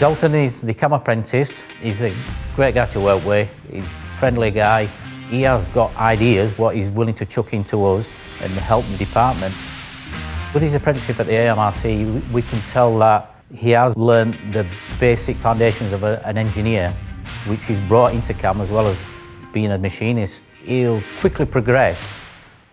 Dalton is the cam apprentice. He's a great guy to work with. He's a friendly guy. He has got ideas what he's willing to chuck into us and help the department. With his apprenticeship at the AMRC, we can tell that he has learned the basic foundations of an engineer, which he's brought into cam as well as being a machinist. He'll quickly progress.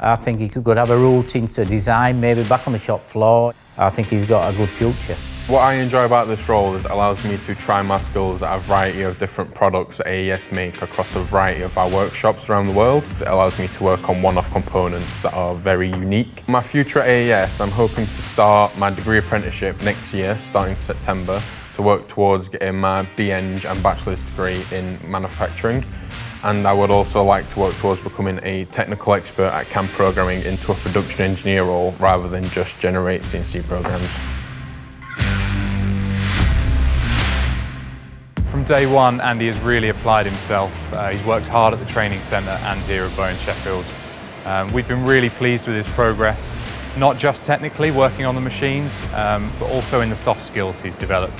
I think he could have a route into design, maybe back on the shop floor. I think he's got a good future. What I enjoy about this role is it allows me to try my skills at a variety of different products that AES make across a variety of our workshops around the world. It allows me to work on one-off components that are very unique. My future at AES, I'm hoping to start my degree apprenticeship next year, starting September, to work towards getting my BEng and bachelor's degree in manufacturing. And I would also like to work towards becoming a technical expert at CAM programming into a production engineer role rather than just generate CNC programs. From day one, Andy has really applied himself. He's worked hard at the training centre and here at Bowen Sheffield. We've been really pleased with his progress, not just technically working on the machines, but also in the soft skills he's developed.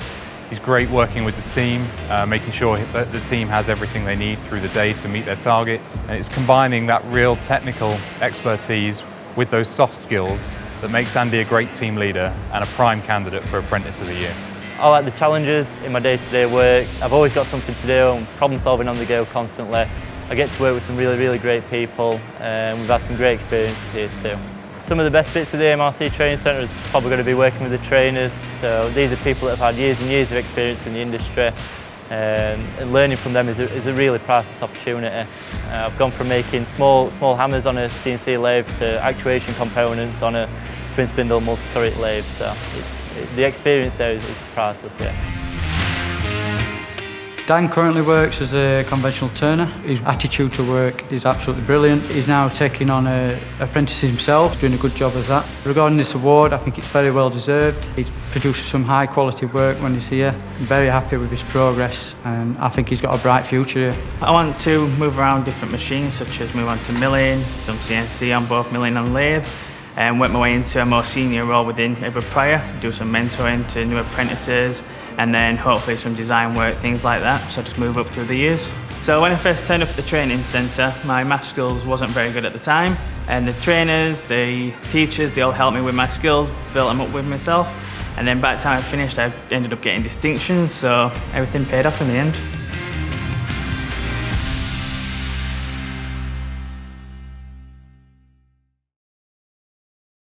He's great working with the team, making sure that the team has everything they need through the day to meet their targets. And it's combining that real technical expertise with those soft skills that makes Andy a great team leader and a prime candidate for Apprentice of the Year. I like the challenges in my day-to-day work. I've always got something to do. I'm problem solving on the go constantly. I get to work with some really great people and we've had some great experiences here too. Some of the best bits of the AMRC Training Centre is probably going to be working with the trainers. So these are people that have had years and years of experience in the industry and learning from them is a really priceless opportunity. I've gone from making small hammers on a CNC lathe to actuation components on a twin spindle multi-turret lathe. So the experience there is priceless, yeah. Dan currently works as a conventional turner. His attitude to work is absolutely brilliant. He's now taking on an apprentice himself, doing a good job as that. Regarding this award, I think it's very well deserved. He's produced some high quality work when he's here. I'm very happy with his progress and I think he's got a bright future here. I want to move around different machines, such as move on to milling, some CNC on both milling and lathe, and work my way into a more senior role within Edward Pryor, do some mentoring to new apprentices, and then hopefully some design work, things like that, so I just move up through the years. So when I first turned up at the training centre, my math skills wasn't very good at the time, and the trainers, the teachers, they all helped me with my skills, built them up with myself, and then by the time I finished, I ended up getting distinctions, so everything paid off in the end.